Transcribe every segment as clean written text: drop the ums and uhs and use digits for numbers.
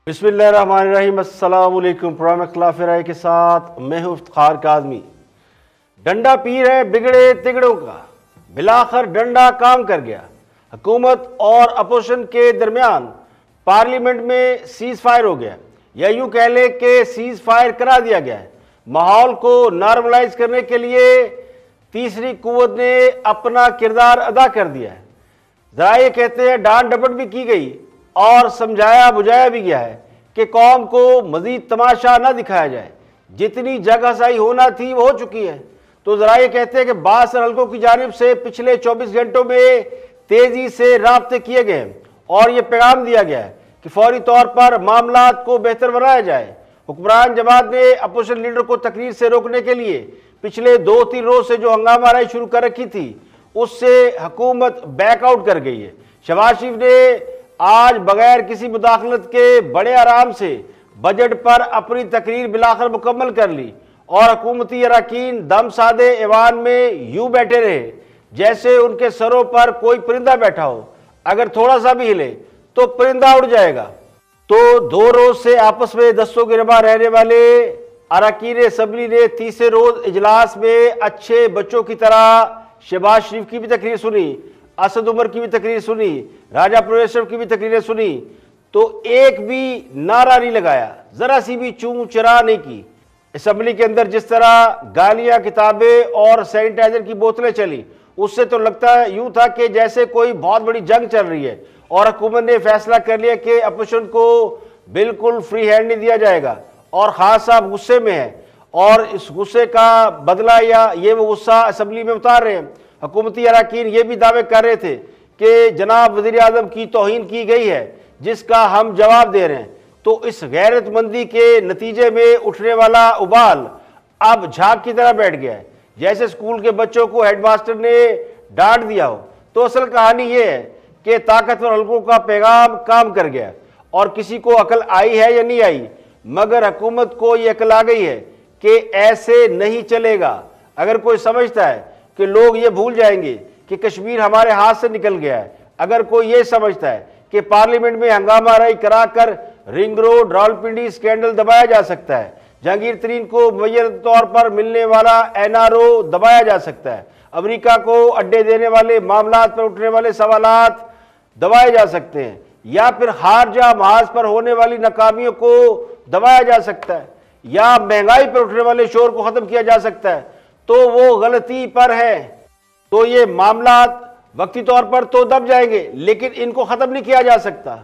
بسم اللہ الرحمن الرحیم۔ السلام علیکم۔ پروگرام اختلاف رائے کے ساتھ میں ہوں افتخار کاظمی۔ ڈنڈا پیر ہے بگڑے تگڑوں کا، بلاخر ڈنڈا کام کر گیا۔ حکومت اور اپوزیشن کے درمیان پارلیمنٹ میں سیز فائر ہو گیا، یا یوں کہہ لیں کہ سیز فائر کرا دیا گیا ہے۔ ماحول کو نارملائز کرنے کے لیے تیسری قوت نے اپنا کردار ادا کر دیا ہے۔ ذرائع یہ کہتے ہیں ڈانٹ ڈپٹ بھی کی گئی اور سمجھایا بجھایا بھی گیا ہے کہ قوم کو مزید تماشا نہ دکھایا جائے، جتنی جگہ سائی ہونا تھی وہ ہو چکی ہے۔ تو ذرائع کہتے ہیں کہ بعض حلقوں کی جانب سے پچھلے 24 گھنٹوں میں تیزی سے رابطے کیے گئے ہیں اور یہ پیغام دیا گیا ہے کہ فوری طور پر معاملات کو بہتر بنایا جائے۔ حکمران جماعت نے اپوزیشن لیڈر کو تقریر سے روکنے کے لیے پچھلے 2-3 روز سے جو ہنگامہ آرائی شروع کر رکھی تھی اس سے حکومت بیک آؤٹ کر گئی ہے۔ شہباز شریف نے آج بغیر کسی مداخلت کے بڑے آرام سے بجٹ پر اپنی تقریر بلاخر مکمل کر لی اور حکومتی اراکین دم سادے ایوان میں یوں بیٹھے رہے جیسے ان کے سروں پر کوئی پرندہ بیٹھا ہو، اگر تھوڑا سا بھی ہلے تو پرندہ اڑ جائے گا۔ تو 2 روز سے آپس میں دستوں گرباں رہنے والے اراکین اسمبلی نے تیسرے روز اجلاس میں اچھے بچوں کی طرح شہباز شریف کی بھی تقریر سنی، اسد عمر کی بھی تقریر سنی، راجہ پرویش کی بھی تقریریں سنی، تو ایک بھی نعرہ نہیں لگایا، ذرا سی بھی چوں چرا نہیں کی۔ اسمبلی کے اندر جس طرح گالیاں، کتابیں اور سینیٹائزر کی بوتلیں چلی، اس سے تو لگتا یوں تھا کہ جیسے کوئی بہت بڑی جنگ چل رہی ہے اور حکومت نے فیصلہ کر لیا کہ اپوزیشن کو بالکل فری ہینڈ نہیں دیا جائے گا، اور خاص صاحب غصے میں ہے اور اس غصے کا بدلہ یا یہ وہ غصہ اسمبلی میں اتار رہے ہیں۔ حکومتی اراکین یہ بھی دعوے کر رہے تھے کہ جناب وزیر اعظم کی توہین کی گئی ہے جس کا ہم جواب دے رہے ہیں۔ تو اس غیرت مندی کے نتیجے میں اٹھنے والا ابال اب جھاگ کی طرح بیٹھ گیا ہے، جیسے اسکول کے بچوں کو ہیڈ ماسٹر نے ڈانٹ دیا ہو۔ تو اصل کہانی یہ ہے کہ طاقتور حلقوں کا پیغام کام کر گیا اور کسی کو عقل آئی ہے یا نہیں آئی، مگر حکومت کو یہ عقل آ گئی ہے کہ ایسے نہیں چلے گا۔ اگر کوئی سمجھتا ہے کہ لوگ یہ بھول جائیں گے کہ کشمیر ہمارے ہاتھ سے نکل گیا ہے، اگر کوئی یہ سمجھتا ہے کہ پارلیمنٹ میں ہنگامہ آرائی کرا کر رنگ روڈ راولپنڈی اسکینڈل دبایا جا سکتا ہے، جہانگیر ترین کو معیت طور پر ملنے والا NRO دبایا جا سکتا ہے، امریکہ کو اڈے دینے والے معاملات پر اٹھنے والے سوالات دبائے جا سکتے ہیں، یا پھر خارجہ محاذ پر ہونے والی ناکامیوں کو دبایا جا سکتا ہے، یا مہنگائی پر اٹھنے والے شور کو ختم کیا جا سکتا ہے، تو وہ غلطی پر ہے۔ تو یہ معاملات وقتی طور پر تو دب جائیں گے لیکن ان کو ختم نہیں کیا جا سکتا۔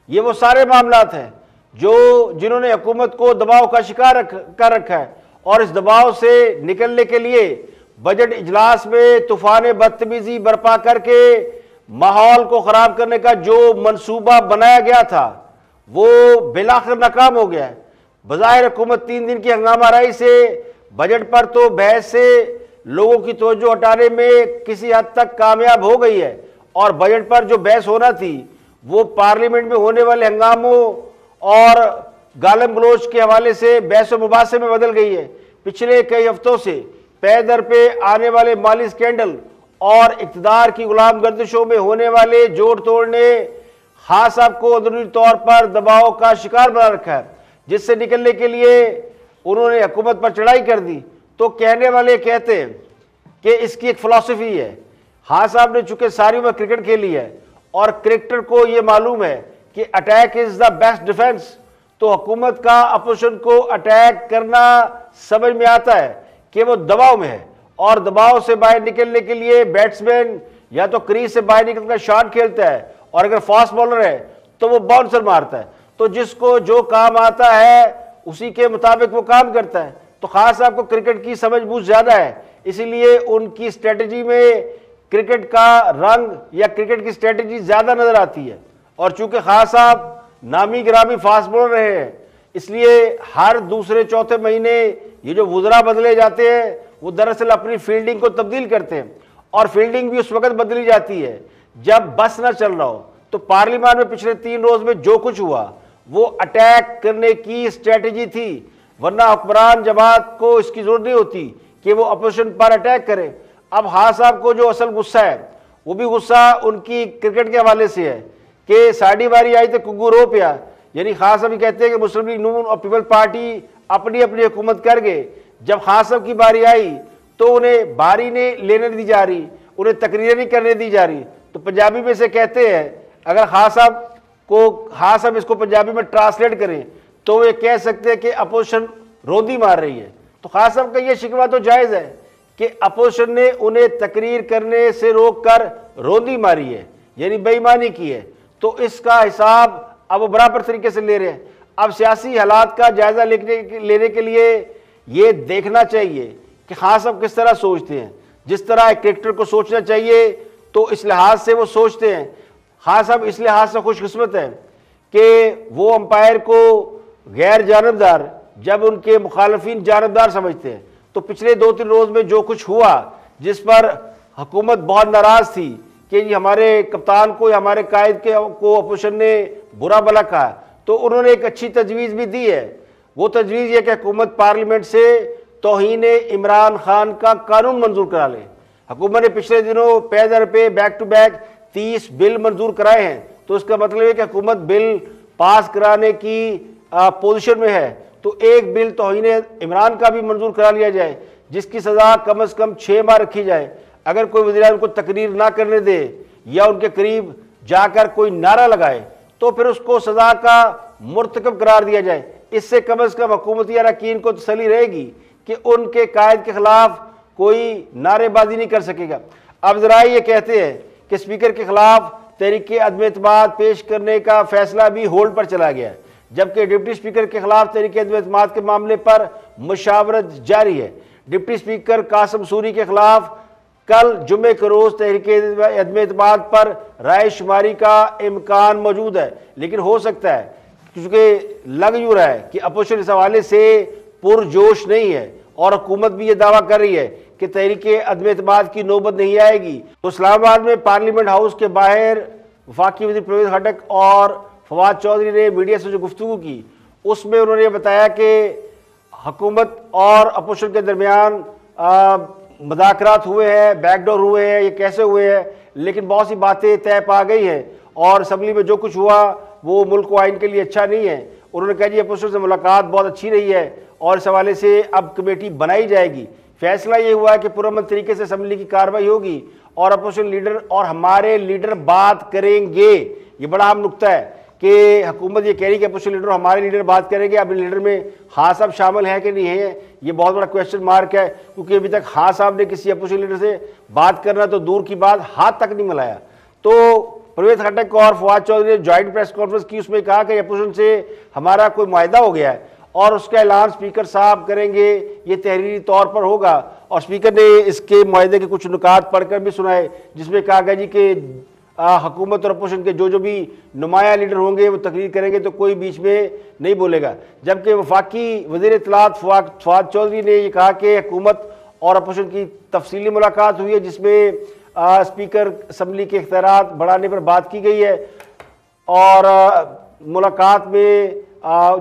یہ وہ سارے معاملات ہیں جنہوں نے حکومت کو دباؤ کا شکار کر رکھا ہے، اور اس دباؤ سے نکلنے کے لیے بجٹ اجلاس میں طوفان بدتمیزی برپا کر کے ماحول کو خراب کرنے کا جو منصوبہ بنایا گیا تھا وہ بالآخر ناکام ہو گیا ہے۔ بظاہر حکومت 3 دن کی ہنگامہ آرائی سے بجٹ پر تو بحث سے لوگوں کی توجہ ہٹانے میں کسی حد تک کامیاب ہو گئی ہے، اور بجٹ پر جو بحث ہونا تھی وہ پارلیمنٹ میں ہونے والے ہنگاموں اور گالم گلوچ کے حوالے سے بحث و مباحثے میں بدل گئی ہے۔ پچھلے کئی ہفتوں سے پے در پہ آنے والے مالی اسکینڈل اور اقتدار کی غلام گردشوں میں ہونے والے جوڑ توڑ نے خاص صاحب کو اندرونی طور پر دباؤ کا شکار بنا رکھا ہے، جس سے نکلنے کے لیے انہوں نے حکومت پر چڑھائی کر دی۔ تو کہنے والے کہتے ہیں کہ اس کی ایک فلسفی ہے۔ خان صاحب نے چونکہ ساری عمر کرکٹ کھیلی ہے اور کرکٹر کو یہ معلوم ہے کہ attack is the best defence, تو حکومت کا اپوزیشن کو اٹیک کرنا سمجھ میں آتا ہے کہ وہ دباؤ میں ہے، اور دباؤ سے باہر نکلنے کے لیے بیٹسمین یا تو کریز سے باہر نکل کر شاٹ کھیلتا ہے، اور اگر فاسٹ بالر ہے تو وہ باؤنسر مارتا ہے۔ تو جس کو جو کام آتا ہے اسی کے مطابق وہ کام کرتا ہے۔ تو خاص صاحب کو کرکٹ کی سمجھ بوجھ زیادہ ہے، اسی لیے ان کی اسٹریٹجی میں کرکٹ کا رنگ یا کرکٹ کی اسٹریٹجی زیادہ نظر آتی ہے۔ اور چونکہ خاص صاحب نامی گرامی فاسٹ بالر رہے ہیں، اس لیے ہر دوسرے چوتھے مہینے یہ جو وزراء بدلے جاتے ہیں وہ دراصل اپنی فیلڈنگ کو تبدیل کرتے ہیں، اور فیلڈنگ بھی اس وقت بدلی جاتی ہے جب بس نہ چل رہا ہو۔ تو پارلیمان میں پچھلے 3 روز میں جو کچھ ہوا وہ اٹیک کرنے کی اسٹریٹجی تھی، ورنہ حکمران جماعت کو اس کی ضرورت نہیں ہوتی کہ وہ اپوزیشن پر اٹیک کرے۔ اب خان صاحب کو جو اصل غصہ ہے وہ بھی غصہ ان کی کرکٹ کے حوالے سے ہے کہ ساڑھی باری آئی تو کگو رو پیا، یعنی خان صاحب یہ کہتے ہیں کہ مسلم لیگ نون اور پیپل پارٹی اپنی اپنی حکومت کر گئے، جب خان صاحب کی باری آئی تو انہیں باری نہیں لینے دی جا رہی، انہیں تقریریں نہیں کرنے دی جا رہی. تو پنجابی میں سے کہتے ہیں اگر خان صاحب اس کو پنجابی میں ٹرانسلیٹ کریں تو وہ یہ کہہ سکتے ہیں کہ اپوزیشن روندی مار رہی ہے. تو خان صاحب کا یہ شکوہ تو جائز ہے کہ اپوزیشن نے انہیں تقریر کرنے سے روک کر روندی ماری ہے، یعنی بے ایمانی کی ہے. تو اس کا حساب اب وہ برابر طریقے سے لے رہے ہیں. اب سیاسی حالات کا جائزہ لینے کے لیے یہ دیکھنا چاہیے کہ خان صاحب کس طرح سوچتے ہیں. جس طرح ایک کرکٹر کو سوچنا چاہیے تو اس لحاظ سے وہ سوچتے ہیں. خان صاحب اس لحاظ سے خوش قسمت ہیں کہ وہ امپائر کو غیر جانبدار جب ان کے مخالفین جانبدار سمجھتے ہیں. تو پچھلے 2-3 روز میں جو کچھ ہوا جس پر حکومت بہت ناراض تھی کہ جی ہمارے کپتان کو یا ہمارے قائد کو اپوزیشن نے برا بھلا کہا، تو انہوں نے ایک اچھی تجویز بھی دی ہے. وہ تجویز یہ کہ حکومت پارلیمنٹ سے توہین عمران خان کا قانون منظور کرا لے. حکومت نے پچھلے دنوں پے در پہ بیک ٹو بیک 30 بل منظور کرائے ہیں. تو اس کا مطلب ہے کہ حکومت بل پاس کرانے کی پوزیشن میں ہے. تو ایک بل توہین عمران کا بھی منظور کرا لیا جائے جس کی سزا کم از کم 6 ماہ رکھی جائے. اگر کوئی وزیر اعظم کو تقریر نہ کرنے دے یا ان کے قریب جا کر کوئی نعرہ لگائے تو پھر اس کو سزا کا مرتکب قرار دیا جائے. اس سے کم از کم حکومتی اراکین کو تسلی رہے گی کہ ان کے قائد کے خلاف کوئی نعرے بازی نہیں کر سکے گا. اب ذرائع یہ کہتے ہیں کہ اسپیکر کے خلاف تحریک عدم اعتماد پیش کرنے کا فیصلہ بھی ہولڈ پر چلا گیا ہے، جبکہ ڈپٹی اسپیکر کے خلاف تحریک عدم اعتماد کے معاملے پر مشاورت جاری ہے. ڈپٹی اسپیکر قاسم سوری کے خلاف کل جمعے کے روز تحریک عدم اعتماد پر رائے شماری کا امکان موجود ہے، لیکن ہو سکتا ہے کیونکہ لگ یوں رہا ہے کہ اپوزیشن اس حوالے سے پرجوش نہیں ہے اور حکومت بھی یہ دعویٰ کر رہی ہے کہ تحریک عدم اعتماد کی نوبت نہیں آئے گی. تو اسلام آباد میں پارلیمنٹ ہاؤس کے باہر وفاقی وزیر پرویز خٹک اور فواد چودھری نے میڈیا سے جو گفتگو کی اس میں انہوں نے یہ بتایا کہ حکومت اور اپوزیشن کے درمیان مذاکرات ہوئے ہیں، بیک ڈور ہوئے ہیں. یہ کیسے ہوئے ہیں؟ لیکن بہت سی باتیں طے پا گئی ہیں اور اسمبلی میں جو کچھ ہوا وہ ملک و آئین کے لیے اچھا نہیں ہے. انہوں نے کہا جی اپوزیشن سے ملاقات بہت اچھی رہی ہے اور اس حوالے سے اب کمیٹی بنائی جائے گی. فیصلہ یہ ہوا ہے کہ پرامن طریقے سے اسمبلی کی کارروائی ہوگی اور اپوزیشن لیڈر اور ہمارے لیڈر بات کریں گے. یہ بڑا اہم نقطہ ہے کہ حکومت یہ کہہ رہی ہے کہ اپوزیشن لیڈر ہمارے لیڈر بات کریں گے. اب لیڈر میں خان صاحب شامل ہیں کہ نہیں ہیں یہ بہت بڑا کویسچن مارک ہے، کیونکہ ابھی تک خان صاحب نے کسی اپوزیشن لیڈر سے بات کرنا تو دور کی بات ہاتھ تک نہیں ملایا. تو پرویز خٹک اور فواد چودھری نے جوائنٹ پریس کانفرنس کی، اس میں کہا کہ اپوزیشن سے ہمارا کوئی معاہدہ ہو گیا ہے اور اس کا اعلان اسپیکر صاحب کریں گے، یہ تحریری طور پر ہوگا. اور اسپیکر نے اس کے معاہدے کے کچھ نکات پڑھ کر بھی سنائے جس میں کہا گیا جی کہ حکومت اور اپوزیشن کے جو بھی نمایاں لیڈر ہوں گے وہ تقریر کریں گے تو کوئی بیچ میں نہیں بولے گا. جبکہ وفاقی وزیر اطلاعات فواد چودھری نے یہ کہا کہ حکومت اور اپوزیشن کی تفصیلی ملاقات ہوئی ہے جس میں اسپیکر اسمبلی کے اختیارات بڑھانے پر بات کی گئی ہے. اور ملاقات میں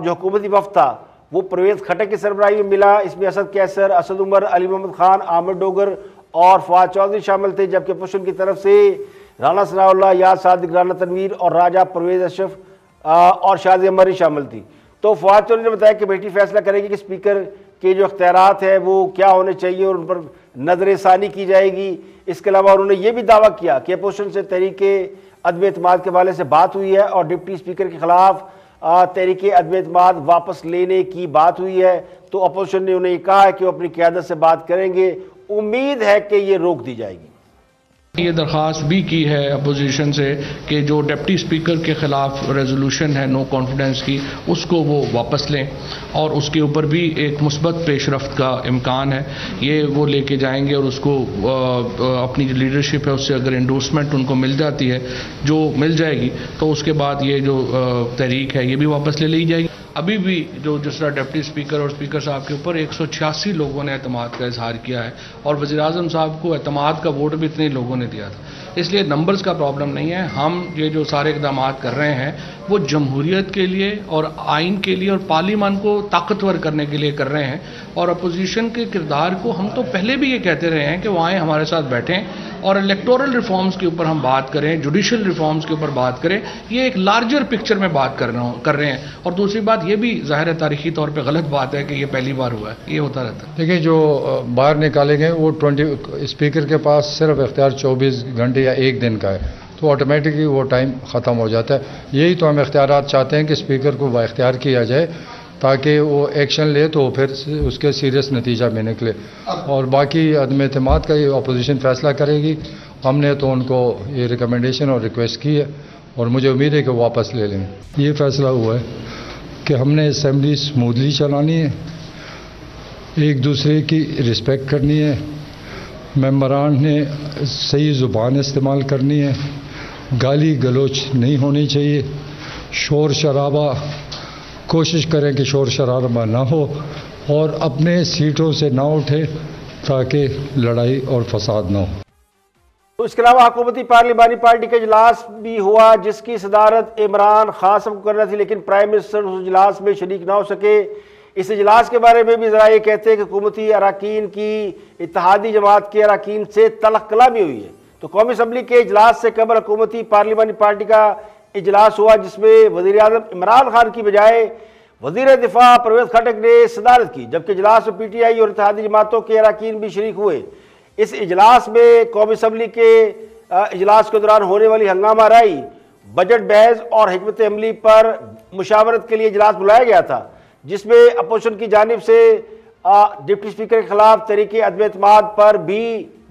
جو حکومتی وفد تھا وہ پرویز خٹک کی سربراہی میں ملا. اس میں اسد کیسر، اسد عمر، علی محمد خان، عامر ڈوگر اور فواد چودھری شامل تھے، جبکہ اپوزیشن کی طرف سے رانا ثناء اللہ، یاد صادق، رانا تنویر اور راجہ پرویز اشرف اور شازیہ مری شامل تھی. تو فواد چودھری نے بتایا کہ کمیٹی فیصلہ کرے گی کہ اسپیکر کے جو اختیارات ہیں وہ کیا ہونے چاہیے اور ان پر نظر ثانی کی جائے گی. اس کے علاوہ انہوں نے یہ بھی دعویٰ کیا کہ اپوزیشن سے تحریک عدم اعتماد کے حوالے سے بات ہوئی ہے اور ڈپٹی اسپیکر کے خلاف تحریک عدم اعتماد واپس لینے کی بات ہوئی ہے. تو اپوزیشن نے انہیں یہ کہا ہے کہ وہ اپنی قیادت سے بات کریں گے. امید ہے کہ یہ روک دی جائے گی. یہ درخواست بھی کی ہے اپوزیشن سے کہ جو ڈپٹی اسپیکر کے خلاف ریزولوشن ہے نو کانفیڈنس کی اس کو وہ واپس لیں اور اس کے اوپر بھی ایک مثبت پیش رفت کا امکان ہے. یہ وہ لے کے جائیں گے اور اس کو اپنی جو لیڈرشپ ہے اس سے اگر انڈورسمنٹ ان کو مل جاتی ہے جو مل جائے گی تو اس کے بعد یہ جو تحریک ہے یہ بھی واپس لے لی جائے گی. ابھی بھی جس طرح ڈپٹی اسپیکر اور اسپیکر صاحب کے اوپر 186 لوگوں نے اعتماد کا اظہار کیا ہے اور وزیر اعظم صاحب کو اعتماد کا ووٹ بھی اتنے لوگوں نے دیا تھا. اس لیے نمبرز کا پرابلم نہیں ہے. ہم یہ جو سارے اقدامات کر رہے ہیں وہ جمہوریت کے لیے اور آئین کے لیے اور پارلیمان کو طاقتور کرنے کے لیے کر رہے ہیں. اور اپوزیشن کے کردار کو ہم تو پہلے بھی یہ کہتے رہے ہیں کہ وہ آئیں ہمارے ساتھ بیٹھیں اور الیکٹورل ریفارمز کے اوپر ہم بات کریں, جوڈیشل ریفارمز کے اوپر بات کریں, یہ ایک لارجر پکچر میں بات کر رہے ہیں. اور دوسری بات یہ بھی ظاہر ہے تاریخی طور پہ غلط بات ہے کہ یہ پہلی بار ہوا ہے, یہ ہوتا رہتا ہے. دیکھیں جو باہر نکالے گئے وہ اسپیکر کے پاس صرف اختیار 24 گھنٹے یا ایک دن کا ہے, تو آٹومیٹکلی وہ ٹائم ختم ہو جاتا ہے. یہی تو ہم اختیارات چاہتے ہیں کہ اسپیکر کو با اختیار کیا جائے تاکہ وہ ایکشن لے تو پھر اس کے سیریس نتیجہ میں نکلے. اور باقی عدم اعتماد کا یہ اپوزیشن فیصلہ کرے گی. ہم نے تو ان کو یہ ریکمنڈیشن اور ریکویسٹ کی ہے اور مجھے امید ہے کہ وہ واپس لے لیں. یہ فیصلہ ہوا ہے کہ ہم نے اسمبلی اسموتھلی چلانی ہے, ایک دوسرے کی رسپیکٹ کرنی ہے, ممبران نے صحیح زبان استعمال کرنی ہے, گالی گلوچ نہیں ہونی چاہیے, شور شرابہ کوشش کریں کہ شور شرابہ نہ ہو اور اپنے سیٹوں سے نہ اٹھے تاکہ لڑائی اور فساد نہ ہو. تو اس کے علاوہ حکومتی پارلیمانی پارٹی کا اجلاس بھی ہوا جس کی صدارت عمران خان صاحب کو کرنا تھی, لیکن پرائم منسٹر اس اجلاس میں شریک نہ ہو سکے. اس اجلاس کے بارے میں بھی ذرا یہ کہتے ہیں کہ حکومتی اراکین کی اتحادی جماعت کے اراکین سے تلخ کلامی ہوئی ہے. تو قومی اسمبلی کے اجلاس سے قبل حکومتی پارلیمانی پارٹی کا اجلاس ہوا جس میں وزیر اعظم عمران خان کی بجائے وزیر دفاع پرویز خٹک نے صدارت کی, جبکہ اجلاس میں پی ٹی آئی اور اتحادی جماعتوں کے اراکین بھی شریک ہوئے. اس اجلاس میں قومی اسمبلی کے اجلاس کے دوران ہونے والی ہنگامہ آرائی, بجٹ بحث اور حکمت عملی پر مشاورت کے لیے اجلاس بلایا گیا تھا, جس میں اپوزیشن کی جانب سے ڈپٹی اسپیکر کے خلاف تحریک عدم اعتماد پر بھی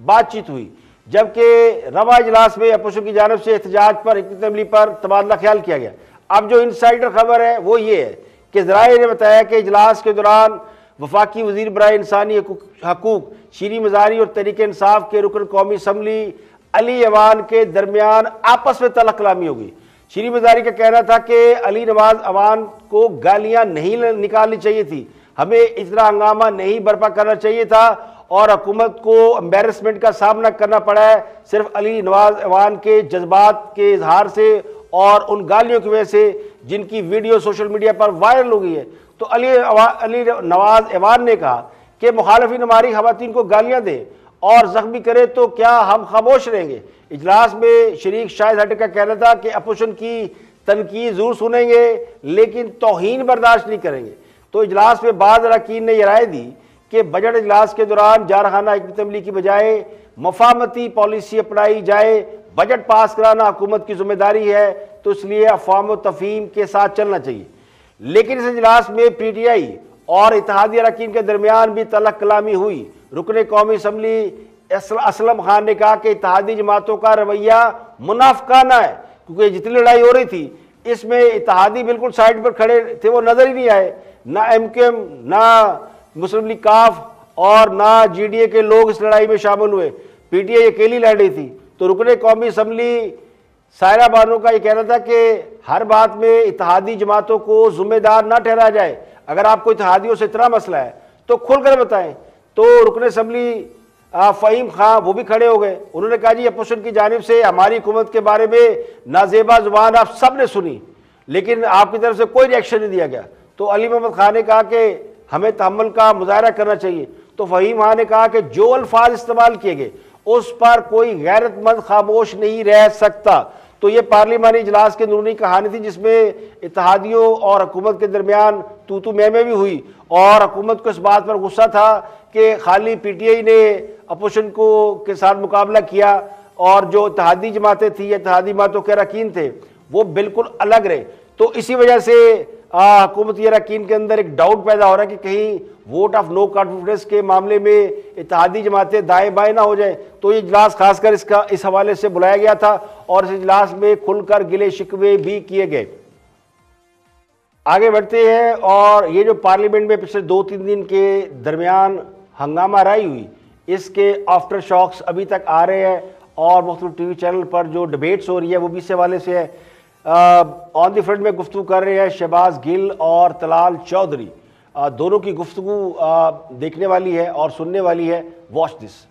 بات چیت ہوئی, جبکہ رواں اجلاس میں اپوزیشن کی جانب سے احتجاج پر حکمت عملی پر تبادلہ خیال کیا گیا. اب جو انسائیڈر خبر ہے وہ یہ ہے کہ ذرائع نے بتایا کہ اجلاس کے دوران وفاقی وزیر برائے انسانی حقوق شیریں مزاری اور تحریک انصاف کے رکن قومی اسمبلی علی ایوان کے درمیان آپس میں تلخ کلامی ہو گئی. شیریں مزاری کا کہنا تھا کہ علی نواز ایوان کو گالیاں نہیں نکالنی چاہیے تھی, ہمیں اتنا ہنگامہ نہیں برپا کرنا چاہیے تھا اور حکومت کو امبیرسمنٹ کا سامنا کرنا پڑا ہے صرف علی نواز ایوان کے جذبات کے اظہار سے اور ان گالیوں کی وجہ سے جن کی ویڈیو سوشل میڈیا پر وائرل ہو گئی ہے. تو علی نواز ایوان نے کہا کہ مخالفین ہماری خواتین کو گالیاں دیں اور زخمی کرے تو کیا ہم خاموش رہیں گے. اجلاس میں شریک شاہد ہٹک کا کہنا تھا کہ اپوزیشن کی تنقید ضرور سنیں گے لیکن توہین برداشت نہیں کریں گے. تو اجلاس میں بعض اراکین نے یہ رائے دی کہ بجٹ اجلاس کے دوران جارحانہ حکمت عملی کی بجائے مفاہمتی پالیسی اپنائی جائے. بجٹ پاس کرانا حکومت کی ذمہ داری ہے تو اس لیے افہام و تفہیم کے ساتھ چلنا چاہیے. لیکن اس اجلاس میں پی ٹی آئی اور اتحادی اراکین کے درمیان بھی تلخ کلامی ہوئی. رکن قومی اسمبلی اسلم خان نے کہا کہ اتحادی جماعتوں کا رویہ منافقانہ ہے, کیونکہ جتنی لڑائی ہو رہی تھی اس میں اتحادی بالکل سائڈ پر کھڑے تھے, وہ نظر ہی نہیں آئے. نہ ایم کیو ایم, نہ مسلم لیگ کاف اور نہ جی ڈی اے کے لوگ اس لڑائی میں شامل ہوئے. پی ٹی آئی اکیلی لڑ رہی تھی. تو رکن قومی اسمبلی سائرہ بانو کا یہ کہنا تھا کہ ہر بات میں اتحادی جماعتوں کو ذمہ دار نہ ٹھہرایا جائے. اگر آپ کو اتحادیوں سے اتنا مسئلہ ہے تو کھل کر بتائیں. تو رکن اسمبلی فہیم خان وہ بھی کھڑے ہو گئے. انہوں نے کہا جی اپوزیشن کی جانب سے ہماری حکومت کے بارے میں نازیبا زبان آپ سب نے سنی لیکن آپ کی طرف سے کوئی ریئیکشن نہیں دیا گیا. تو علی محمد خان نے کہا کہ ہمیں تحمل کا مظاہرہ کرنا چاہیے. تو فہیم خان نے کہا کہ جو الفاظ استعمال کیے گئے اس پر کوئی غیرت مند خاموش نہیں رہ سکتا. تو یہ پارلیمانی اجلاس کی اندرونی کہانی تھی جس میں اتحادیوں اور حکومت کے درمیان تو میں بھی ہوئی اور حکومت کو اس بات پر غصہ تھا کہ خالی پی ٹی آئی نے اپوزیشن کے ساتھ مقابلہ کیا اور جو اتحادی جماعتیں تھیں یا اتحادی جماعتوں کے اراکین تھے وہ بالکل الگ رہے. تو اسی وجہ سے حکومتی اراکین کے اندر ایک ڈاؤٹ پیدا ہو رہا ہے کہ کہیں ووٹ آف نو کانفیڈنس کے معاملے میں اتحادی جماعتیں دائیں بائیں نہ ہو جائیں. تو یہ اجلاس خاص کر اس حوالے سے بلایا گیا تھا اور اس اجلاس میں کھل کر گلے شکوے بھی کیے گئے. آگے بڑھتے ہیں اور یہ جو پارلیمنٹ میں پچھلے 2-3 دن کے درمیان ہنگامہ آرائی ہوئی اس کے آفٹر شاکس ابھی تک آ رہے ہیں اور مختلف ٹی وی چینل پر جو ڈیبیٹس ہو رہی ہے وہ بھی اس حوالے سے ہے. آن دی فرنٹ میں گفتگو کر رہے ہیں شہباز گل اور طلال چودھری. دونوں کی گفتگو دیکھنے والی ہے اور سننے والی ہے. Watch this.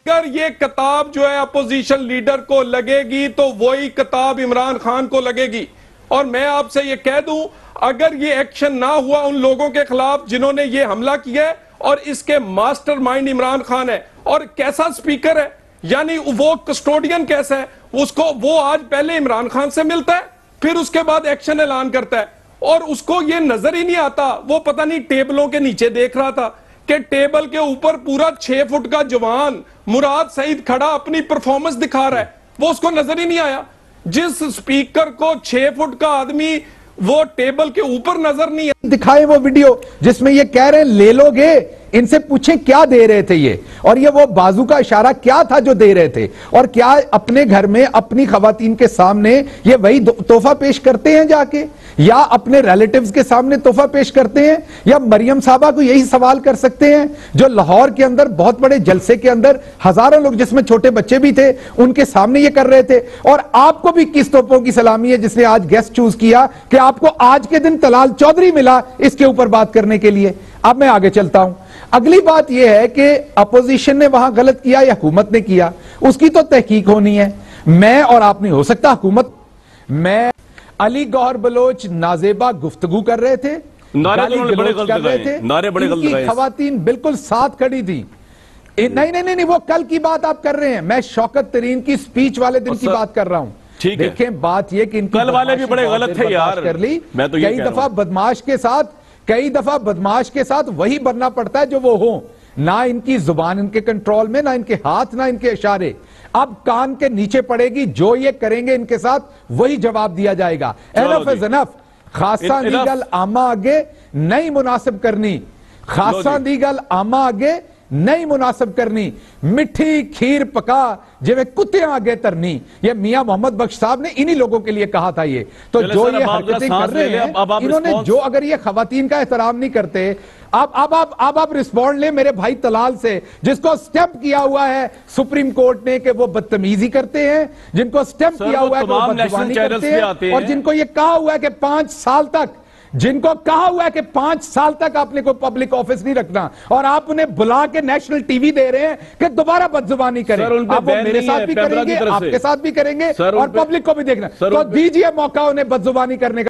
اگر یہ کتاب جو ہے اپوزیشن لیڈر کو لگے گی تو وہی کتاب عمران خان کو لگے گی. اور میں آپ سے یہ کہہ دوں اگر یہ ایکشن نہ ہوا ان لوگوں کے خلاف جنہوں نے یہ حملہ کیا ہے اور اس کے ماسٹر مائنڈ عمران خان ہے. اور کیسا سپیکر ہے, یعنی وہ کسٹوڈین کیسا ہے, وہ آج پہلے عمران خان سے ملتا ہے, پھر اس کے بعد ایکشن اعلان کرتا ہے, اور اس کو یہ نظر ہی نہیں آتا. وہ پتہ نہیں ٹیبلوں کے نیچے دیکھ رہا تھا کہ ٹیبل کے اوپر پورا 6 فٹ کا جوان مراد سعید کھڑا اپنی پرفارمنس دکھا رہا ہے, وہ اس کو نظر ہی نہیں آیا. جس سپیکر کو 6 فٹ کا آدمی وہ ٹیبل کے اوپر نظر نہیں ہے. دکھائیں وہ ویڈیو جس میں یہ کہہ رہے ہیں لے لو گے, ان سے پوچھیں کیا دے رہے تھے یہ, اور یہ وہ بازو کا اشارہ کیا تھا جو دے رہے تھے, اور کیا اپنے گھر میں اپنی خواتین کے سامنے یہ وہی تحفہ پیش کرتے ہیں جا کے, یا اپنے ریلیٹیوز کے سامنے تحفہ پیش کرتے ہیں, یا مریم صاحبہ کو یہی سوال کر سکتے ہیں جو لاہور کے اندر بہت بڑے جلسے کے اندر ہزاروں لوگ جس میں چھوٹے بچے بھی تھے ان کے سامنے یہ کر رہے تھے. اور آپ کو بھی کس توپوں کی سلامی ہے جس نے آج گیسٹ چوز کیا کہ آپ کو آج کے دن طلال چودھری ملا اس کے اوپر بات کرنے کے لیے. اب میں آگے چلتا ہوں. اگلی بات یہ ہے کہ اپوزیشن نے وہاں غلط کیا یا حکومت نے کیا, اس کی تو تحقیق ہونی ہے. میں اور آپ نہیں ہو سکتا حکومت. میں علی گوہر بلوچ نازیبہ گفتگو کر رہے تھے, نعرے بڑے غلط لگائے, نعرے بڑے غلط لگائے, خواتین بالکل ساتھ کھڑی تھی. نہیں وہ کل کی بات آپ کر رہے ہیں, میں شوکت ترین کی سپیچ والے دن کی بات کر رہا ہوں. دیکھیں بات یہ کہ ان کی کل والے بھی بڑے غلط تھے یار, کر لی. کئی دفعہ بدماش کے ساتھ وہی بننا پڑتا ہے جو وہ ہوں, نہ ان کی زبان ان کے کنٹرول میں, نہ ان کے ہاتھ, نہ ان کے اشارے. اب کان کے نیچے پڑے گی, جو یہ کریں گے ان کے ساتھ وہی جواب دیا جائے گا. اینف از انف. خاصاں دی گل آما آگے نہیں مناسب کرنی, خاصاں دی گل آما آگے نہیں مناسب کرنی, مٹھی کھیر پکا جو کتے آگے ترنی. یہ میاں محمد بخش صاحب نے انہی لوگوں کے لیے کہا تھا. یہ تو جو یہ حرکتیں کر رہے ہیں انہوں نے, جو اگر یہ خواتین کا احترام نہیں کرتے, اب آپ رسپونڈ لیں میرے بھائی طلال سے, جس کو سٹیمپ کیا ہوا ہے سپریم کورٹ نے کہ وہ بدتمیزی کرتے ہیں, جن کو سٹیمپ کیا ہوا ہے کہ وہ بدزبانی کرتے ہیں, اور جن کو یہ کہا ہوا ہے کہ 5 سال تک آپ نے کوئی پبلک آفس نہیں رکھنا, اور آپ انہیں بلا کے نیشنل ٹی وی دے رہے ہیں کہ دوبارہ بدزبانی کریں. آپ وہ میرے ساتھ بھی کریں گے, آپ کے ساتھ بھی کریں گے, اور پبلک کو بھی دیکھنا. تو دیجئے موقع انہیں بدزبانی کرنے کا.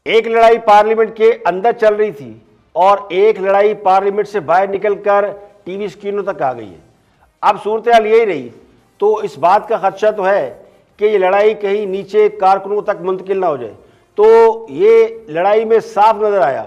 ایک لڑائی پارلیمنٹ کے اندر چل رہی تھی اور ایک لڑائی پارلیمنٹ سے باہر نکل کر ٹی وی سکرینوں تک آ گئی ہے. اب صورتحال یہی رہی تو اس بات کا خدشہ تو ہے کہ یہ لڑائی کہیں نیچے کارکنوں تک منتقل نہ ہو جائے. تو یہ لڑائی میں صاف نظر آیا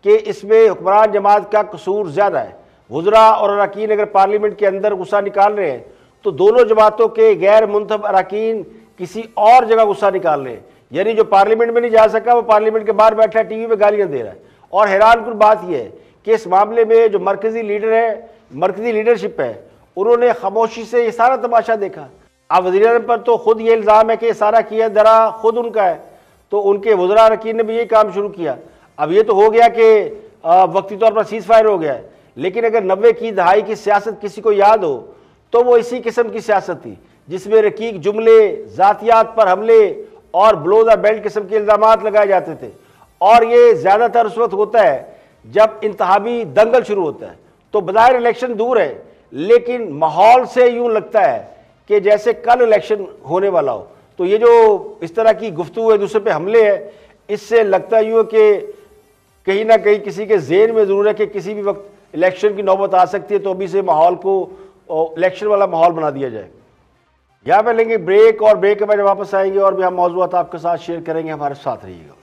کہ اس میں حکمران جماعت کا قصور زیادہ ہے. وزراء اور اراکین اگر پارلیمنٹ کے اندر غصہ نکال رہے ہیں تو دونوں جماعتوں کے غیر منتخب اراکین کسی اور جگہ غصہ نکال رہے ہیں. یعنی جو پارلیمنٹ میں نہیں جا سکا وہ پارلیمنٹ کے باہر بیٹھا ٹی وی پہ گالیاں دے رہا ہے. اور حیران کن بات یہ ہے کہ اس معاملے میں جو مرکزی لیڈر ہے, مرکزی لیڈرشپ ہے, انہوں نے خاموشی سے یہ سارا تماشا دیکھا. اب وزیر اعظم پر تو خود یہ الزام ہے کہ یہ سارا کیا درا خود ان کا ہے, تو ان کے وزراء اراکین نے بھی یہ کام شروع کیا. اب یہ تو ہو گیا کہ وقتی طور پر سیز فائر ہو گیا ہے, لیکن اگر 90 کی دہائی کی سیاست کسی کو یاد ہو تو وہ اسی قسم کی سیاست تھی جس میں رقیق جملے, ذاتیات پر حملے اور بلو دا بیلٹ قسم کے الزامات لگائے جاتے تھے. اور یہ زیادہ تر اس وقت ہوتا ہے جب انتخابی دنگل شروع ہوتا ہے. تو بظاہر الیکشن دور ہے, لیکن ماحول سے یوں لگتا ہے کہ جیسے کل الیکشن ہونے والا ہو. تو یہ جو اس طرح کی گفتگو ہے, دوسرے پہ حملے ہے, اس سے لگتا یوں کہ کہیں نہ کہیں کسی کے ذہن میں ضرور ہے کہ کسی بھی وقت الیکشن کی نوبت آ سکتی ہے, تو ابھی سے ماحول کو الیکشن والا ماحول بنا دیا جائے. یہاں پہ لیں گے بریک, اور بریک کے بعد واپس آئیں گے اور بھی ہم موضوعات آپ کے ساتھ شیئر کریں گے. ہمارے ساتھ رہیے گا.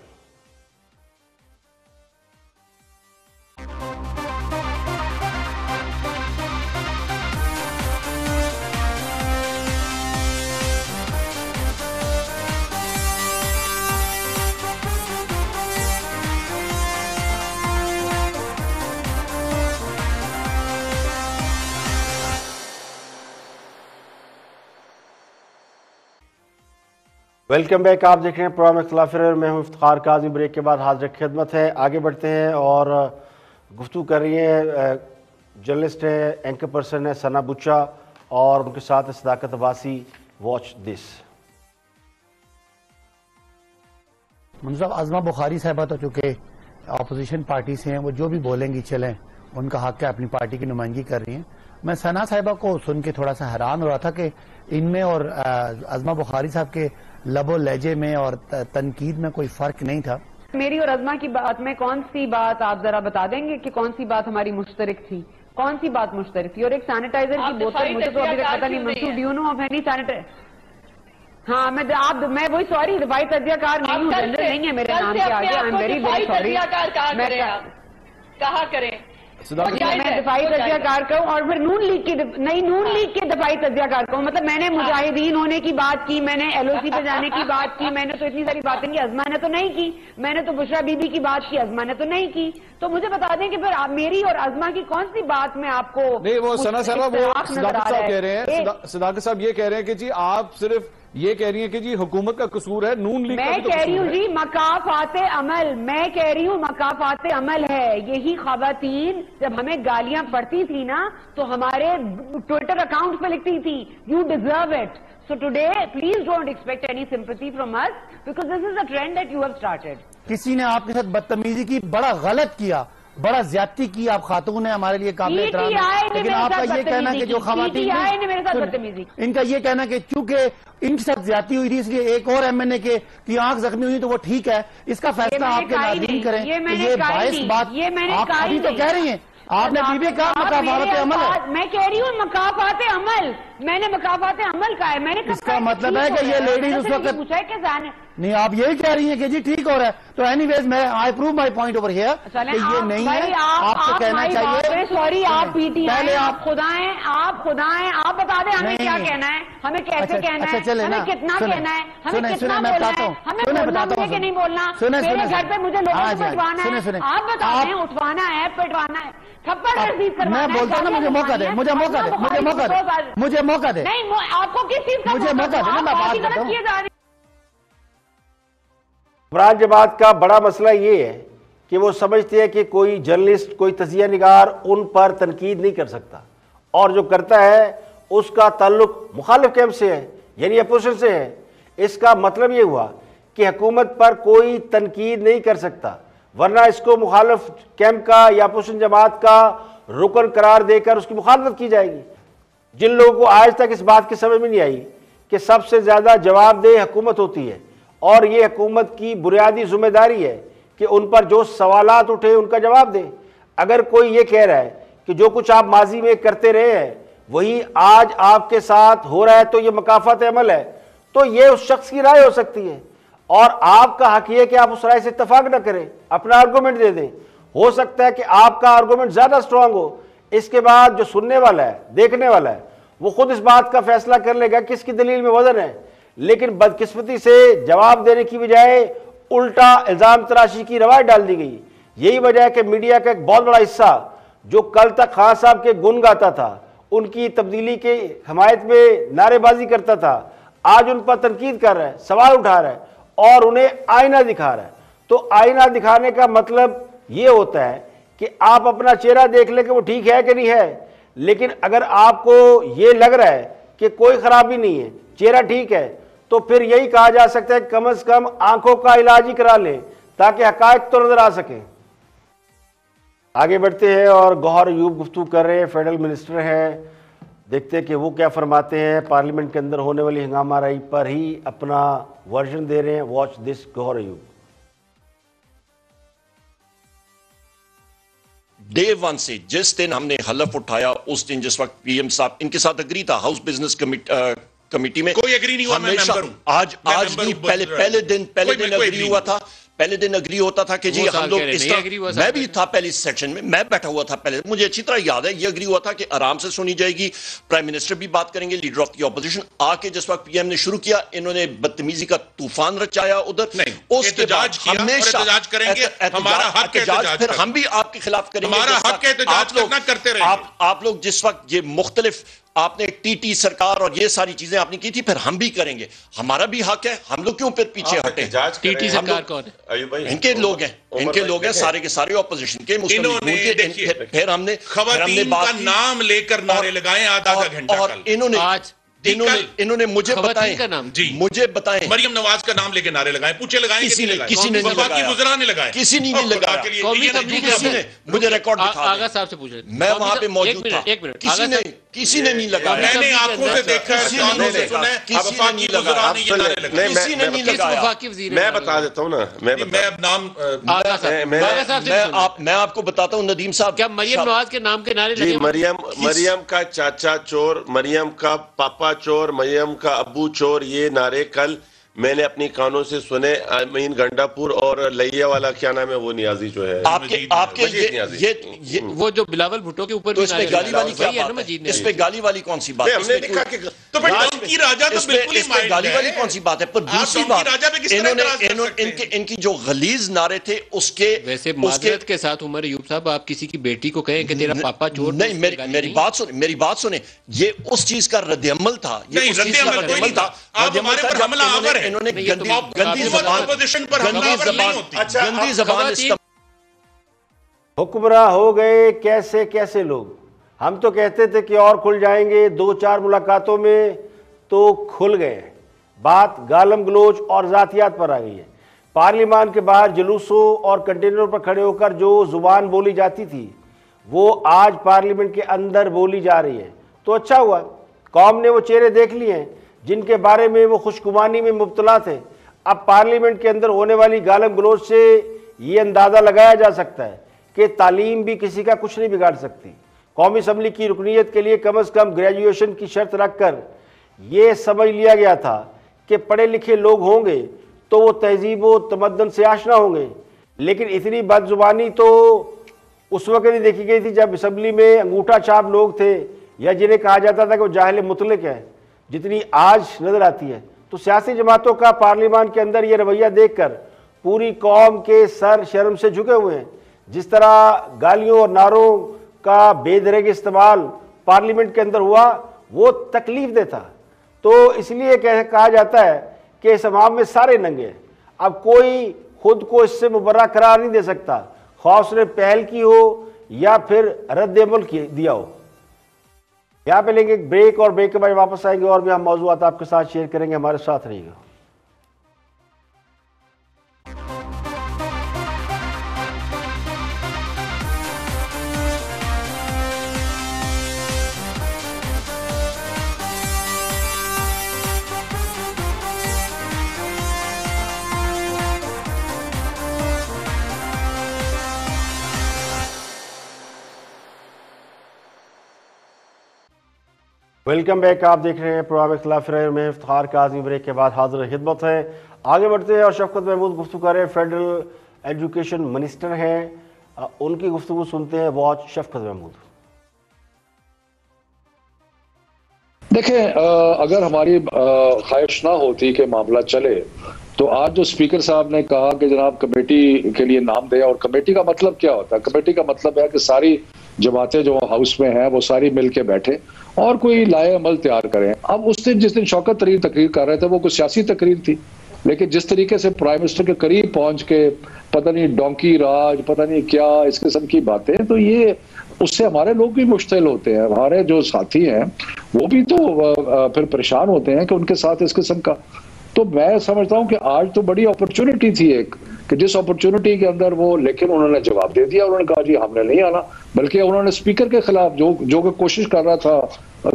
Welcome back. آپ دیکھ رہے ہیں پروگرام اختلاف رائے, میں ہوں افتخار کاظمی. بریک کے بعد حاضر خدمت ہے. آگے بڑھتے ہیں اور گفتگو کر رہی ہیں جرنلسٹ ہیں, اینکر پرسن ہے ثنا بچا, اور ان کے ساتھ صداقت عباسی. Watch this. منصب عظمہ بخاری صاحبہ تو چونکہ اپوزیشن پارٹی سے ہیں, وہ جو بھی بولیں گی چلیں, ان کا حق ہے, اپنی پارٹی کی نمائندگی کر رہی ہیں. میں ثنا صاحبہ کو سن کے تھوڑا سا حیران ہو رہا تھا کہ ان میں اور عظمہ بخاری صاحب کے لب و لہجے میں اور تنقید میں کوئی فرق نہیں تھا. میری اور عظما کی بات میں کون سی بات آپ ذرا بتا دیں گے کہ کون سی بات ہماری مشترک تھی؟ کون سی بات مشترک تھی؟ اور ایک سینیٹائزر کی بوتل، مجھے تو ابھی تک پتہ نہیں Mansoor do you know of any sanitiser. ہاں میں وہی سوری دفاعی تجزیہ کار نہیں ہوں، جنرل نہیں ہے میرے نام کے آگے. I am very very sorry. کہا کریں میں دفاعی تجزیہ کار کروں اور پھر نون لیگ کے دفاعی تجزیہ کار کروں. مطلب میں نے مجاہدین ہونے کی بات کی، میں نے ایل او سی پہ جانے کی بات کی، میں نے تو اتنی ساری باتیں کی. عظما نے تو نہیں کی. میں نے تو بشرا بی بی کی بات کی، عظما نے تو نہیں کی. تو مجھے بتا دیں کہ پھر میری اور عظما کی کون سی بات میں آپ کو نہیں؟ وہ ثنا صاحبہ وہ صداقت صاحب کہہ رہے ہیں، صداقت صاحب یہ کہہ رہے ہیں کہ جی آپ صرف یہ کہہ رہی ہیں کہ جی حکومت کا قصور ہے، نون لیگ کا بھی تو قصور ہے. میں کہہ رہی ہوں جی مکافات عمل، میں کہہ رہی ہوں مکافات عمل ہے. یہی خواتین جب ہمیں گالیاں پڑتی تھی نا تو ہمارے ٹویٹر اکاؤنٹ پہ لکھتی تھی you deserve it. So today, please don't expect any sympathy from us because this is a trend that you have started. کسی نے آپ کے ساتھ بدتمیزی کی، بڑا غلط کیا، بڑا زیادتی کی. آپ خاتون ہیں، ہمارے لیے قابل احترام ہے، لیکن آپ کا یہ کہنا کہ جو خواتین ان کا یہ کہنا کہ چونکہ ان کے ساتھ زیادتی ہوئی تھی اس لیے ایک اور ایم این اے کی آنکھ زخمی ہوئی تو وہ ٹھیک ہے، اس کا فیصلہ آپ کے ناظرین کریں. یہ باعث بات آپ ابھی تو کہہ رہی ہیں، آپ نے بی کہا مکافات عمل ہے. میں کہہ رہی ہوں مکافات عمل، میں نے مکافات عمل کا ہے. میں نے اس کا مطلب ہے کہ یہ لیڈیز اس وقت پوچھا ہے کہ نہیں، آپ یہی کہہ رہی ہیں کہ جی ٹھیک ہو رہا ہے. تو اینی ویز میں I prove my point over here کہ یہ نہیں ہے. آپ کو کہنا چاہیے سوری آپ پی ٹی آئی، آپ خدا ہیں، آپ خدا ہیں، آپ بتا دیں ہمیں کیا کہنا ہے، ہمیں کیسے کہنا ہے، ہمیں کتنا کہنا ہے، ہمیں کتنا بولنا ہے، ہمیں بولنا مجھے کہ نہیں بولنا. میرے گھر پہ مجھے لوگوں کو پٹوانا ہے، آپ بتا دیں اٹھوانا ہے پٹوانا ہے. میں بولتا ہوں نا، مجھے موقع دے، مجھے موقع دے، مجھے موقع دے، مجھے موقع دے. نہیں آپ کو کس چیز کا مجھے موقع دے، میں بات کرتا ہوں. عمران جماعت کا بڑا مسئلہ یہ ہے کہ وہ سمجھتے ہیں کہ کوئی جرنلسٹ، کوئی تجزیہ نگار ان پر تنقید نہیں کر سکتا، اور جو کرتا ہے اس کا تعلق مخالف کیمپ سے ہے، یعنی اپوزیشن سے ہے. اس کا مطلب یہ ہوا کہ حکومت پر کوئی تنقید نہیں کر سکتا، ورنہ اس کو مخالف کیمپ کا یا اپوزیشن جماعت کا رکن قرار دے کر اس کی مخالفت کی جائے گی. جن لوگوں کو آج تک اس بات کی سمجھ میں نہیں آئی کہ سب سے زیادہ جواب دہ حکومت ہوتی ہے، اور یہ حکومت کی بنیادی ذمہ داری ہے کہ ان پر جو سوالات اٹھے ان کا جواب دے. اگر کوئی یہ کہہ رہا ہے کہ جو کچھ آپ ماضی میں کرتے رہے ہیں وہی آج آپ کے ساتھ ہو رہا ہے تو یہ مکافات عمل ہے، تو یہ اس شخص کی رائے ہو سکتی ہے، اور آپ کا حق یہ کہ آپ اس رائے سے اتفاق نہ کریں، اپنا آرگومنٹ دے دیں. ہو سکتا ہے کہ آپ کا آرگومنٹ زیادہ سٹرونگ ہو. اس کے بعد جو سننے والا ہے، دیکھنے والا ہے، وہ خود اس بات کا فیصلہ کر لے گا کس کی دلیل میں وزن ہے. لیکن بدقسمتی سے جواب دینے کی بجائے الٹا الزام تراشی کی روایت ڈال دی گئی. یہی وجہ ہے کہ میڈیا کا ایک بہت بڑا حصہ جو کل تک خان صاحب کے گن گاتا تھا، ان کی تبدیلی کے حمایت میں نعرے بازی کرتا تھا، آج ان پر تنقید کر رہا ہے، سوال اٹھا رہا ہے اور انہیں آئینہ دکھا رہا ہے. تو آئینہ دکھانے کا مطلب یہ ہوتا ہے کہ آپ اپنا چہرہ دیکھ لیں کہ وہ ٹھیک ہے کہ نہیں ہے. لیکن اگر آپ کو یہ لگ رہا ہے کہ کوئی خرابی نہیں ہے، چہرہ ٹھیک ہے، تو پھر یہی کہا جا سکتا ہے کہ کم از کم آنکھوں کا علاج ہی کرا لیں تاکہ حقائق تو نظر آ سکیں. آگے بڑھتے ہیں اور گوہر ایوب گفتگو کر رہے ہیں، فیڈرل منسٹر ہیں. دیکھتے ہیں کہ وہ کیا فرماتے ہیں. پارلیمنٹ کے اندر ہونے والی ہنگامہ آرائی پر ہی اپنا ورژن دے رہے ہیں. Watch this Gohar Ayub. Day one سے جس دن ہم نے حلف اٹھایا اس دن جس وقت پی ایم صاحب ان کے ساتھ اگری تھا ہاؤس بزنس کمیٹی میں، کوئی اگری نہیں ہوا. میں ممبر ہوں. آج نہیں، پہلے دن اگری ہوا تھا. پہلے دن اگری ہوتا تھا کہ جی ہم لوگ اس طرح، میں بھی تھا پہلی سیکشن میں بیٹھا ہوا تھا. پہلے مجھے اچھی طرح یاد ہے یہ اگری ہوا تھا کہ آرام سے سنی جائے گی، پرائم منسٹر بھی بات کریں گے، لیڈر آف دی اپوزیشن آ کے جس وقت پی ایم نے شروع کیا انہوں نے بدتمیزی کا طوفان رچایا ادھر. اس کے بعد ہمیشہ احتجاج کریں گے، ہمارا حق ہے احتجاج، پھر ہم بھی آپ کے خلاف کریں گے، ہمارا حق ہے احتجاج کرنا، کرتے رہیں گے. آپ لوگ جس وقت یہ مختلف آپ نے ٹی ٹی سرکار اور یہ ساری چیزیں آپ نے کی تھی، پھر ہم بھی کریں گے. ہمارا بھی حق ہے، ہم لوگ کیوں پھر پیچھے ہٹیں؟ ٹی ٹی سرکار کون ہے؟ ان کے لوگ ہیں سارے کے سارے اپوزیشن کے مسلم لیگ. پھر ہم نے خواتین کا نام لے کر نعرے لگائے آدھا گھنٹہ، اور انہوں نے مجھے بتائیں مریم نواز کا نام لے کے نعرے لگائے، پوچھے لگائے کسی نے وزراء نے لگائے، کسی نے نہیں لگایا. مجھے ریکارڈ دکھا، آغا صاحب سے پوچھ رہے، میں وہاں پہ موجود تھا، کسی نے کسی نے نہیں لگایا. میں نے آنکھوں سے دیکھا ہے, کانوں سے سنا ہے, وفاقی وزراء نے یہ نعرے لگائے. کسی نے نہیں لگایا. میں بتا دیتا ہوں نا, میں اب نام میں آپ کو بتاتا ہوں ندیم صاحب, کیا مریم نواز کے نام کے نعرے لگے؟ مریم کا چاچا چور, مریم کا پاپا چور, مریم کا ابو چور, یہ نعرے کل میں نے اپنی کانوں سے سنے. امین گنڈا پور اور لئیہ والا کیا نام ہے وہ نیازی جو ہے, آپ کے وہ جو بلاول بھٹو کے اوپر, تو اس پہ گالی والی کیا بات ہے؟ اس پہ گالی والی کون سی بات ہے؟ ہم نے دیکھا کہ تو پھر ڈونکی راجہ تو بالکل ہی مائنڈ ہے. گالی والی کون سی بات ہے؟ پر دوسری بات, ان کی جو غلیظ نعرے تھے اس کے, ویسے معذرت کے ساتھ عمر ایوب صاحب, آپ کسی کی بیٹی کو کہیں کہ تیرا پاپا چور نہیں, میری بات سنیں, یہ اس چیز کا رد عمل تھا. نہیں, رد عمل کوئی نہیں تھا. آپ ہمارے پر حملہ آور ہے. انہوں نے گندی زبان حکمراں ہو گئے کیسے کیسے لوگ. ہم تو کہتے تھے کہ اور کھل جائیں گے, 2-4 ملاقاتوں میں تو کھل گئے. بات گالم گلوچ اور ذاتیات پر آ گئی ہے. پارلیمان کے باہر جلوسوں اور کنٹینروں پر کھڑے ہو کر جو زبان بولی جاتی تھی وہ آج پارلیمنٹ کے اندر بولی جا رہی ہے. تو اچھا ہوا, قوم نے وہ چہرے دیکھ لیے ہیں جن کے بارے میں وہ خوشگمانی میں مبتلا تھے. اب پارلیمنٹ کے اندر ہونے والی گالم گلوچ سے یہ اندازہ لگایا جا سکتا ہے کہ تعلیم بھی کسی کا کچھ نہیں بگاڑ سکتی. قومی اسمبلی کی رکنیت کے لیے کم از کم گریجویشن کی شرط رکھ کر یہ سمجھ لیا گیا تھا کہ پڑھے لکھے لوگ ہوں گے تو وہ تہذیب و تمدن سے آشنا ہوں گے. لیکن اتنی بد زبانی تو اس وقت نہیں دیکھی گئی تھی جب اسمبلی میں انگوٹھا چھاپ لوگ تھے یا جنہیں کہا جاتا تھا کہ وہ جاہل مطلق ہے, جتنی آج نظر آتی ہے. تو سیاسی جماعتوں کا پارلیمان کے اندر یہ رویہ دیکھ کر پوری قوم کے سر شرم سے جھکے ہوئے ہیں. جس طرح گالیوں اور نعروں کا بے دریغ استعمال پارلیمنٹ کے اندر ہوا وہ تکلیف دہ تھا. تو اس لیے کہا جاتا ہے کہ اس عوام میں سارے ننگے ہیں. اب کوئی خود کو اس سے مبرہ قرار نہیں دے سکتا, خواہ اس نے پہل کی ہو یا پھر رد عمل دیا ہو. یہاں پہ لیں گے ایک بریک, اور بریک کے بعد واپس آئیں گے اور بھی ہم موضوعات آپ کے ساتھ شیئر کریں گے. ہمارے ساتھ رہیے گا. Welcome back. آپ دیکھ رہے ہیں پروگرام اختلاف رائے میں افتخار کاظمی. بریک کے بعد حاضر خدمت ہے. آگے بڑھتے ہیں اور شفقت محمود گفتگو کر رہے ہیں, فیڈرل ایجوکیشن منسٹر ہیں, ان کی گفتگو سنتے ہیں. واچ شفقت محمود. دیکھیں, اگر ہماری خواہش نہ ہوتی کہ معاملہ چلے تو آج جو اسپیکر صاحب نے کہا کہ جناب کمیٹی کے لیے نام دیں, اور کمیٹی کا مطلب کیا ہوتا ہے؟ کمیٹی کا مطلب ہے کہ ساری جماعتیں جو ہاؤس میں ہیں وہ ساری مل کے بیٹھے اور کوئی لائے عمل تیار کریں. اب اس دن جس دن شوکت طرین تقریر کر رہے تھے وہ کوئی سیاسی تقریر تھی, لیکن جس طریقے سے پرائم منسٹر کے قریب پہنچ کے پتہ نہیں ڈونکی راج, پتہ نہیں کیا اس قسم کی باتیں, تو یہ اس سے ہمارے لوگ بھی مشتعل ہوتے ہیں. ہمارے جو ساتھی ہیں وہ بھی تو پھر پریشان ہوتے ہیں کہ ان کے ساتھ اس قسم کا. تو میں سمجھتا ہوں کہ آج تو بڑی اپرچونٹی تھی ایک, کہ جس اپرچونٹی کے اندر وہ, لیکن انہوں نے جواب دے دیا. انہوں نے کہا جی ہم نے نہیں آنا, بلکہ انہوں نے اسپیکر کے خلاف جو کہ کوشش کر رہا تھا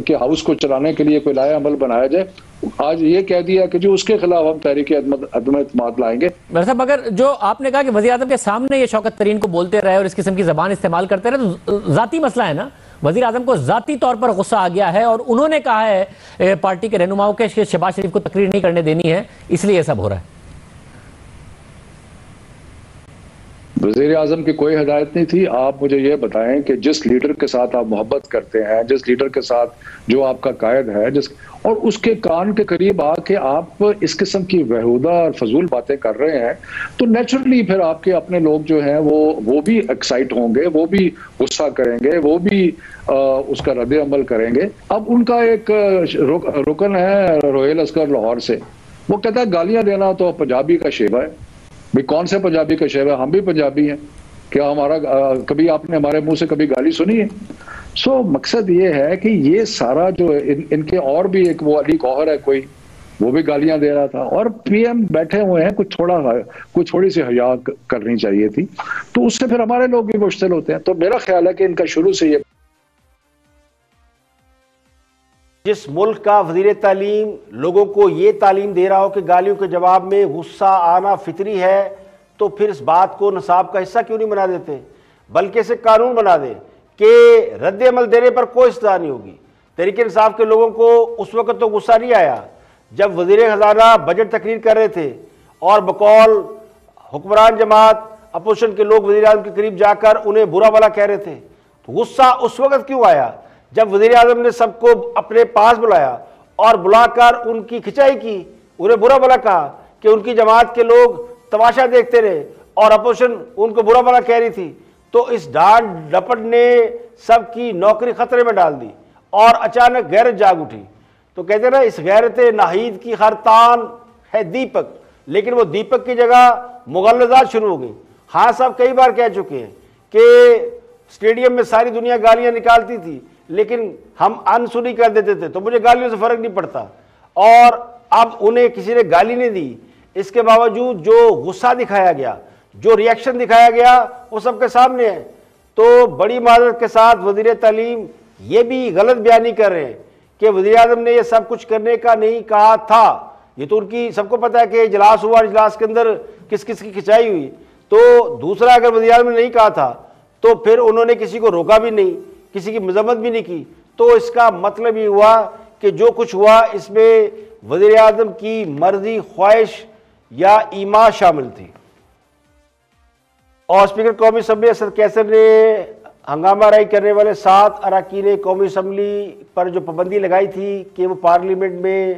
کہ ہاؤس کو چلانے کے لیے کوئی لائے عمل بنایا جائے, آج یہ کہہ دیا کہ جو اس کے خلاف ہم تحریک عدم اعتماد لائیں گے. صاحب, اگر جو آپ نے کہا کہ وزیر اعظم کے سامنے یہ شوکت طرین کو بولتے رہے اور اس قسم کی زبان استعمال کرتے رہے, تو ذاتی مسئلہ ہے نا. وزیر اعظم کو ذاتی طور پر غصہ آ گیا ہے اور انہوں نے کہا ہے پارٹی کے رہنماؤں کے شہباز شریف کو تقریر نہیں کرنے دینی ہے, اس لیے یہ سب ہو رہا ہے. وزیر اعظم کی کوئی ہدایت نہیں تھی. آپ مجھے یہ بتائیں کہ جس لیڈر کے ساتھ آپ محبت کرتے ہیں, جس لیڈر کے ساتھ جو آپ کا قائد ہے, اور اس کے کان کے قریب آ کے آپ اس قسم کی بیہودہ اور فضول باتیں کر رہے ہیں, تو نیچرلی پھر آپ کے اپنے لوگ جو ہیں وہ بھی ایکسائٹ ہوں گے, وہ بھی غصہ کریں گے, وہ بھی اس کا رد عمل کریں گے. اب ان کا ایک رکن ہے روہیل اصغر لاہور سے, وہ کہتا ہے گالیاں دینا تو پنجابی کا شیوا ہے. بھئی کون سے پنجابی کا شیوا ہے؟ ہم بھی پنجابی ہیں. کیا ہمارا کبھی آپ نے ہمارے منہ سے کبھی گالی سنی ہے؟ سو مقصد یہ ہے کہ یہ سارا جو ان کے, اور بھی ایک وہ علی گوہر ہے کوئی, وہ بھی گالیاں دے رہا تھا, اور پی ایم بیٹھے ہوئے ہیں. کچھ تھوڑی سی حیا کرنی چاہیے تھی, تو اس سے پھر ہمارے لوگ بھی مشتعل ہوتے ہیں. تو میرا خیال ہے کہ ان کا شروع سے یہ جس ملک کا وزیر تعلیم لوگوں کو یہ تعلیم دے رہا ہو کہ گالیوں کے جواب میں غصہ آنا فطری ہے، تو پھر اس بات کو نصاب کا حصہ کیوں نہیں بنا دیتے، بلکہ اسے قانون بنا دیں کہ رد عمل دینے پر کوئی سزا نہیں ہوگی۔ تحریک انصاف کے لوگوں کو اس وقت تو غصہ نہیں آیا جب وزیر خزانہ بجٹ تقریر کر رہے تھے اور بقول حکمران جماعت اپوزیشن کے لوگ وزیر اعظم کے قریب جا کر انہیں برا بھلا کہہ رہے تھے، تو غصہ اس وقت کیوں آیا جب وزیر اعظم نے سب کو اپنے پاس بلایا اور بلا کر ان کی کھچائی کی، انہیں برا بھلا کہا کہ ان کی جماعت کے لوگ تماشا دیکھتے رہے اور اپوزیشن ان کو برا بھلا کہہ رہی تھی، تو اس ڈانٹ ڈپٹ نے سب کی نوکری خطرے میں ڈال دی اور اچانک غیرت جاگ اٹھی۔ تو کہتے ہیں نا، اس غیرت ناہید کی ہر تان ہے دیپک، لیکن وہ دیپک کی جگہ مغلظات شروع ہو گئی۔ ہاں صاحب کئی بار کہہ چکے ہیں کہ اسٹیڈیم میں ساری دنیا گالیاں نکالتی تھی لیکن ہم انسنی کر دیتے تھے تو مجھے گالیوں سے فرق نہیں پڑتا، اور اب انہیں کسی نے گالی نہیں دی، اس کے باوجود جو غصہ دکھایا گیا، جو ری ایکشن دکھایا گیا، وہ سب کے سامنے ہے۔ تو بڑی معذرت کے ساتھ وزیر تعلیم یہ بھی غلط بیانی کر رہے ہیں کہ وزیر اعظم نے یہ سب کچھ کرنے کا نہیں کہا تھا۔ یہ تو ان کی سب کو پتا ہے کہ اجلاس ہوا، اجلاس کے اندر کس کس کی کھچائی ہوئی۔ تو دوسرا، اگر وزیر اعظم نے نہیں کہا تھا تو پھر انہوں نے کسی کو روکا بھی نہیں، کسی کی مذمت بھی نہیں کی، تو اس کا مطلب یہ ہوا کہ جو کچھ ہوا اس میں وزیر اعظم کی مرضی، خواہش یا ایما شامل تھی۔ اور اسپیکر قومی اسمبلی اسد کیسر نے ہنگامہ آرائی کرنے والے 7 اراکین قومی اسمبلی پر جو پابندی لگائی تھی کہ وہ پارلیمنٹ میں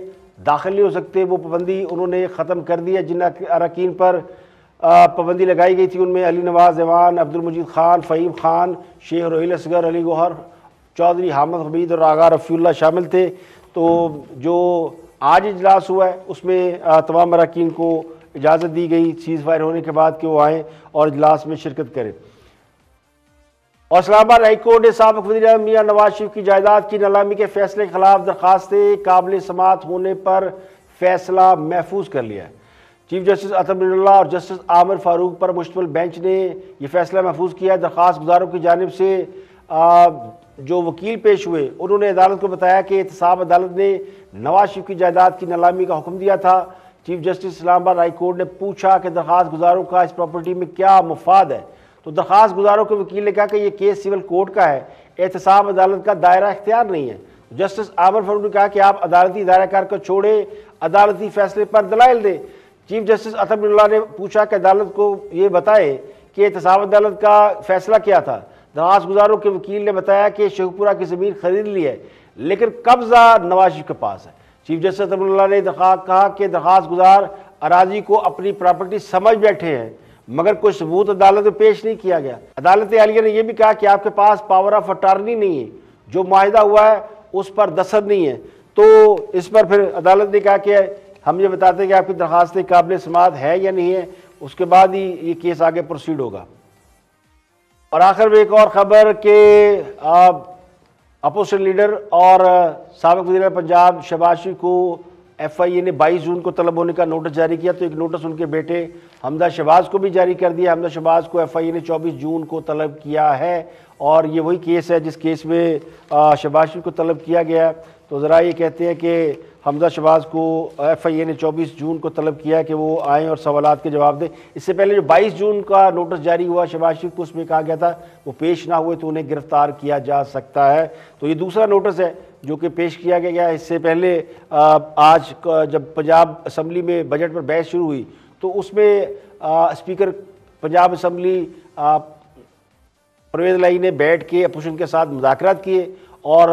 داخل نہیں ہو سکتے، وہ پابندی انہوں نے ختم کر دیا۔ جن اراکین پر پابندی لگائی گئی تھی ان میں علی نواز ایوان، عبد المجید خان، فہیم خان، شیخ روحیل اصغر، علی گوہر چودھری، حامد حمید اور آغا رفیع اللہ شامل تھے۔ تو جو آج اجلاس ہوا ہے اس میں تمام اراکین کو اجازت دی گئی سیز فائر ہونے کے بعد کہ وہ آئیں اور اجلاس میں شرکت کریں۔ اور اسلام آباد ہائی کورٹ نے سابق وزیر اعظم میاں نواز شریف کی جائیداد کی نیلامی کے فیصلے کے خلاف درخواستیں قابل سماعت ہونے پر فیصلہ محفوظ کر لیا ہے۔ چیف جسٹس اطہر اللہ اور جسٹس عامر فاروق پر مشتمل بینچ نے یہ فیصلہ محفوظ کیا ہے۔ درخواست گزاروں کی جانب سے جو وکیل پیش ہوئے انہوں نے عدالت کو بتایا کہ احتساب عدالت نے نواز شریف کی جائیداد کی نیلامی کا حکم دیا تھا۔ چیف جسٹس اسلام آباد ہائی کورٹ نے پوچھا کہ درخواست گزاروں کا اس پراپرٹی میں کیا مفاد ہے، تو درخواست گزاروں کے وکیل نے کہا کہ یہ کیس سول کورٹ کا ہے، احتساب عدالت کا دائرہ اختیار نہیں ہے۔ جسٹس عامر فاروق نے کہا کہ آپ عدالتی دائرہ کار کو چھوڑے، عدالتی فیصلے پر دلائل دیں۔ چیف جسٹس اطہر اللہ نے پوچھا کہ عدالت کو یہ بتائے کہ احتساب عدالت کا فیصلہ کیا تھا۔ درخواست گزاروں کے وکیل نے بتایا کہ شیخ پورہ کی زمین خرید لی ہے لیکن قبضہ نواز شریف کے پاس ہے۔ چیف جسٹس اطہر اللہ نے کہا کہ درخواست گزار اراضی کو اپنی پراپرٹی سمجھ بیٹھے ہیں مگر کوئی ثبوت عدالت میں پیش نہیں کیا گیا۔ عدالت عالیہ نے یہ بھی کہا کہ آپ کے پاس پاور آف اٹارنی نہیں ہے، جو معاہدہ ہوا ہے اس پر دستخط نہیں ہے۔ تو اس پر پھر عدالت نے کہا کہ ہم یہ بتاتے ہیں کہ آپ کی درخواستیں قابل سماعت ہے یا نہیں ہے، اس کے بعد ہی یہ کیس آگے پروسیڈ ہوگا۔ اور آخر میں ایک اور خبر کہ اپوزیشن لیڈر اور سابق وزیر پنجاب شہباز شریف کو ایف آئی اے نے 22 جون کو طلب ہونے کا نوٹس جاری کیا، تو ایک نوٹس ان کے بیٹے حمزہ شہباز کو بھی جاری کر دیا۔ حمزہ شہباز کو ایف آئی اے نے 24 جون کو طلب کیا ہے اور یہ وہی کیس ہے جس کیس میں شہباز شریف کو طلب کیا گیا۔ تو ذرا یہ کہتے ہیں کہ حمزہ شہباز کو ایف آئی اے نے 24 جون کو طلب کیا کہ وہ آئیں اور سوالات کے جواب دیں۔ اس سے پہلے جو 22 جون کا نوٹس جاری ہوا شہباز شریف کو، اس میں کہا گیا تھا وہ پیش نہ ہوئے تو انہیں گرفتار کیا جا سکتا ہے۔ تو یہ دوسرا نوٹس ہے جو کہ پیش کیا گیا۔ اس سے پہلے آج جب پنجاب اسمبلی میں بجٹ پر بحث شروع ہوئی تو اس میں اسپیکر پنجاب اسمبلی پرویز الہی نے بیٹھ کے اپوزیشن کے ساتھ مذاکرات کیے اور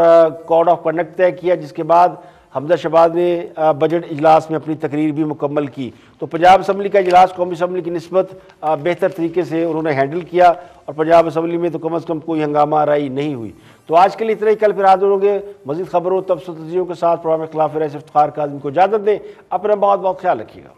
کوڈ آف کنڈکٹ طے کیا، جس کے بعد حمزہ شہباز نے بجٹ اجلاس میں اپنی تقریر بھی مکمل کی۔ تو پنجاب اسمبلی کا اجلاس قومی اسمبلی کی نسبت بہتر طریقے سے انہوں نے ہینڈل کیا اور پنجاب اسمبلی میں تو کم از کم کوئی ہنگامہ آرائی نہیں ہوئی۔ تو آج کے لیے اتنا ہی، کل پھر حاضر ہوں گے مزید خبروں تبصروں تجزیوں کے ساتھ۔ پروگرام خلاف رائے سے افتخار کاظمی کو اجازت دیں، اپنا بہت بہت خیال رکھیے گا۔